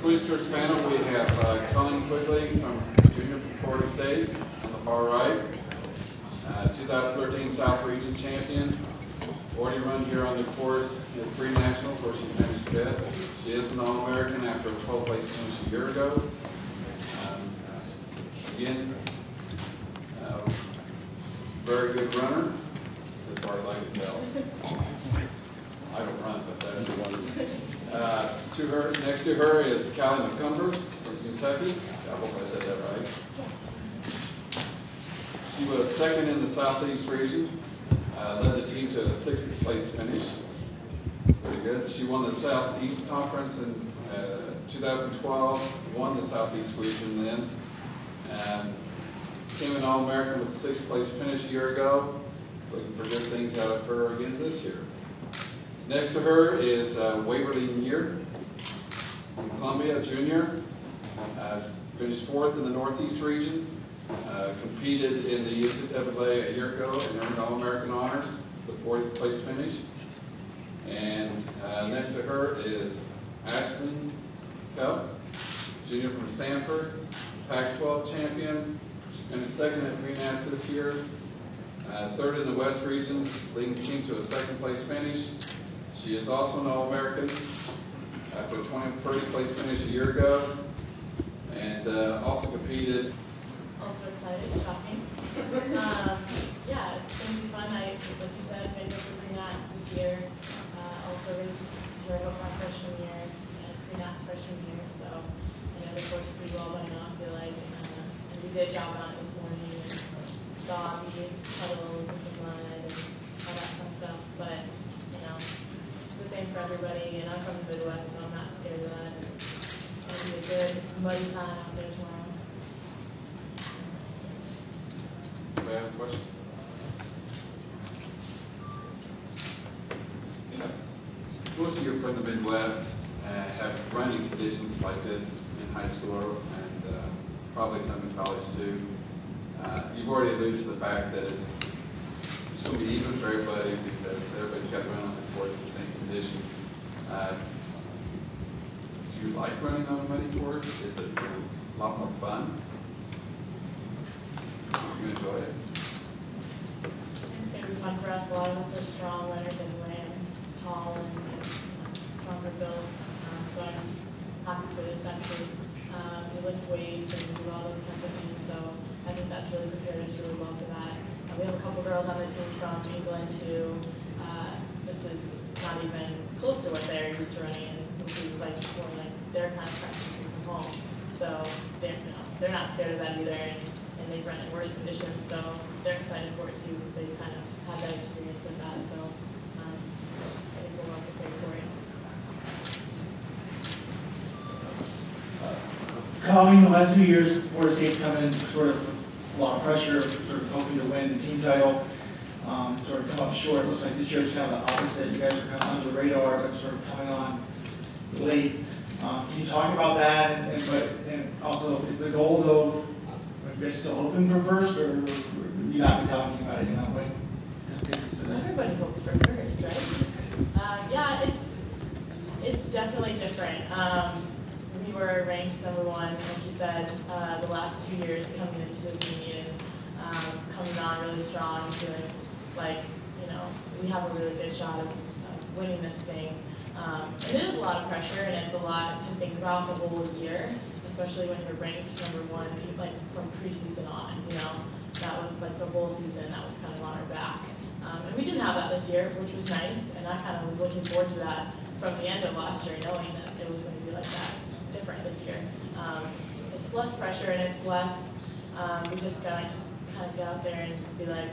Boosters panel, we have Colleen Quigley from Junior from Florida State on the far right. 2013 South Region champion. Already run here on the course in the pre-nationals where she finished 5th. She is an All-American after a 12th place finish a year ago. Again, very good runner, as far as I can tell. I don't run, but that's the one. Next to her is Callie McCumber from Kentucky. I hope I said that right. She was 2nd in the Southeast region, led the team to a 6th place finish. Pretty good. She won the Southeast Conference in 2012, won the Southeast region then. Became an All-American with a 6th place finish a year ago. Looking for good things out of her again this year. Next to her is Waverly Muir from Columbia, junior. Finished 4th in the Northeast region. Competed in the NCAA a year ago and earned All-American honors, the 4th place finish. And next to her is Ashlyn Cup, junior from Stanford, Pac-12 champion. She finished 2nd at pre-nats this year. 3rd in the West region, leading the team to a 2nd place finish. She is also an All-American after a 21st place finish a year ago, and also competed. Also excited, shocking. Yeah, it's going to be fun. Like you said, I made up for pre-nats this year. Also raced during my freshman year and pre-nats freshman year, so I know the course pretty well by now, I feel like. And we did jog on it this morning and saw the puddles and the mud and all that kind of stuff, but you know, it's the same for everybody, and I'm from the Midwest, so I'm not scared of that. It's going to be a good muddy time out there tomorrow. Do I have a question? Yes. Most of you from the Midwest have running conditions like this in high school and probably some in college too. You've already alluded to the fact that it's going to be even for everybody because everybody's got to run on the course in the same conditions. Do you like running on a muddy course? Is it a lot more fun? You enjoy it? It's going to be fun for us. A lot of us are strong runners anyway, and tall and stronger built. So I'm happy for this actually. We lift weights and do all those kinds of things. So I think that's really prepared us really well for that. We have a couple girls on the team from England who this is not even close to what they're used to running, and this is like more like their kind of practicing from home. So they're not scared of that either. And they've run in worse conditions, so they're excited for it too, because they kind of had that experience with that. So I think we're well prepared for it. Colleen, the last few years, Florida State's come in sort of with a lot of pressure, sort of hoping to win the team title, sort of come up short. It looks like this year's kind of the opposite. You guys are kind of under the radar, but sort of coming on late. Can you talk about that? And also, is the goal though? Are you guys still hoping for first, or you not been talking about it in that way? Everybody hopes for first, right? Yeah, it's definitely different. We were ranked #1, like you said, the last 2 years coming into this meet and coming on really strong, feeling like we have a really good shot of winning this thing. And it is a lot of pressure, and it's a lot to think about the whole year, especially when you're ranked #1, like from preseason on. That was like the whole season. That was kind of on our back, and we didn't have that this year, which was nice. And I kind of was looking forward to that from the end of last year, knowing that it was going to be like that, different this year. It's less pressure, and it's less. We just gotta kind of get out there and be like,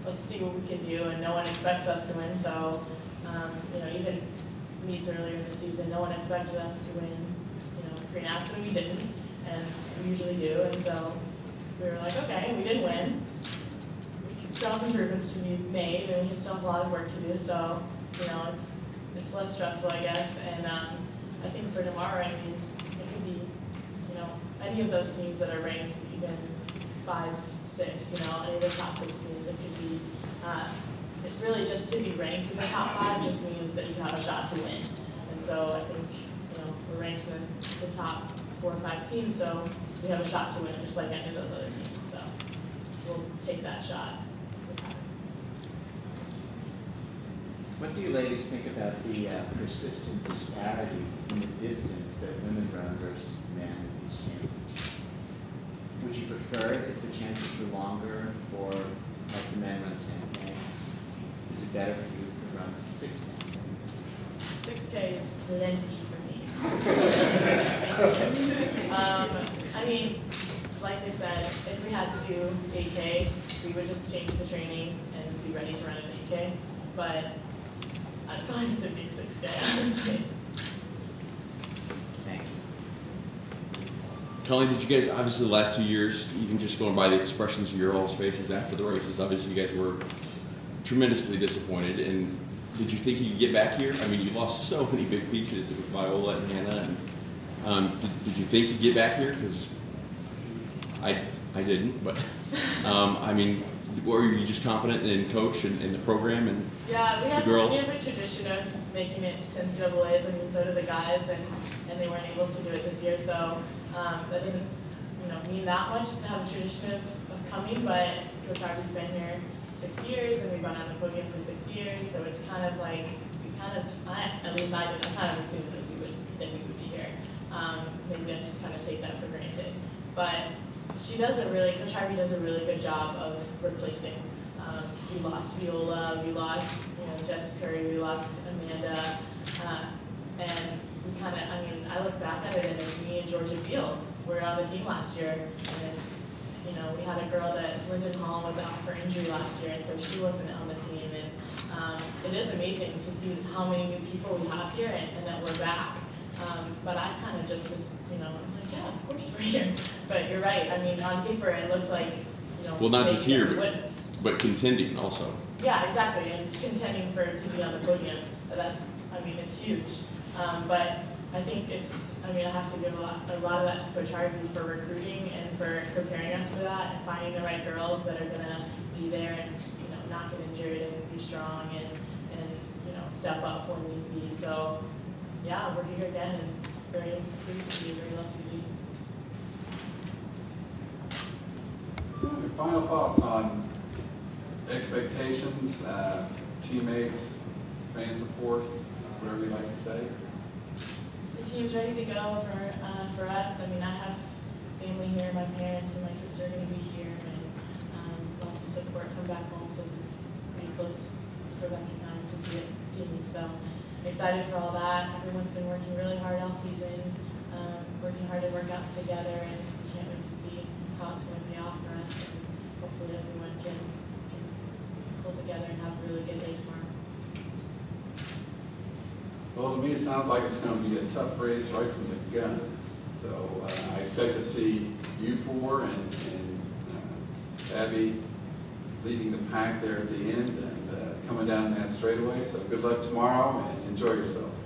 let's see what we can do, and no one expects us to win. So, even meets earlier in the season, no one expected us to win, pre-nats, and we didn't, and we usually do, and so we were like, okay, we didn't win. We can still have improvements to be made, and we still have a lot of work to do, so, it's less stressful, I guess, and I think for tomorrow, it could be, any of those teams that are ranked, even 5, 6, any of the top 6 teams, it could be, really just to be ranked in the top 5 just means that you have a shot to win. And so I think, we're ranked in the top 4 or 5 teams, so we have a shot to win, just like any of those other teams. So we'll take that shot. What do you ladies think about the persistent disparity in the distance that women run versus the men in these championships? Would you prefer it if the chances were longer for, like, the men run 10K? Is it better for you to run 6K? 6K is plenty for me. I mean, like I said, if we had to do 8K, we would just change the training and be ready to run an 8K. But I'm fine with it being 6K, honestly. Thank you. Colleen, did you guys, obviously the last 2 years, even just going by the expressions of your all's faces after the races, obviously you guys were tremendously disappointed. And did you think you could get back here? I mean, you lost so many big pieces with Viola and Hannah. And, did you think you'd get back here? Because I didn't, but I mean, were you just confident in coach and the program and yeah, we the have girls? a tradition of making it to NCAAs, I mean, so do the guys, and they weren't able to do it this year, so that doesn't mean that much to have a tradition of coming, but Coach Harvey's been here 6 years, and we've run on the podium for 6 years, so it's kind of like, at least I did, I kind of assumed that we would be here. Maybe I just kind of take that for granted. But Coach Harvey does a really good job of replacing. We lost Viola, we lost Jess Curry, we lost Amanda, and we kind of, I look back at it and it's me and Georgia Field. We're on the team last year, and it's, we had a girl that Lyndon Hall was out for injury last year, and so she wasn't on the team. And it is amazing to see how many new people we have here and that we're back. But I kind of just I'm like, yeah, of course we're here. But you're right. I mean, on paper it looked like, well, not just here, but contending also. Yeah, exactly, and contending to be on the podium. That's, it's huge. But I think I have to give a lot of that to Coach Harvey for recruiting and for preparing us for that and finding the right girls that are gonna be there and not get injured and be strong and step up when need be. So yeah, we're here again and very pleased to be, very lucky to be. Your final thoughts on expectations, teammates, fan support, whatever you'd like to say? The team's ready to go for us. I have family here, my parents and my sister are going to be here, and lots of support from back home since it's pretty close for them to come to see me. So excited for all that. Everyone's been working really hard all season, working hard in workouts together, and can't wait to see how it's going to pay off for us. And hopefully everyone can pull together and have a really good day tomorrow. Well, to me, it sounds like it's going to be a tough race right from the gun. So I expect to see you four and Abby leading the pack there at the end and coming down that straightaway. So good luck tomorrow and enjoy yourselves.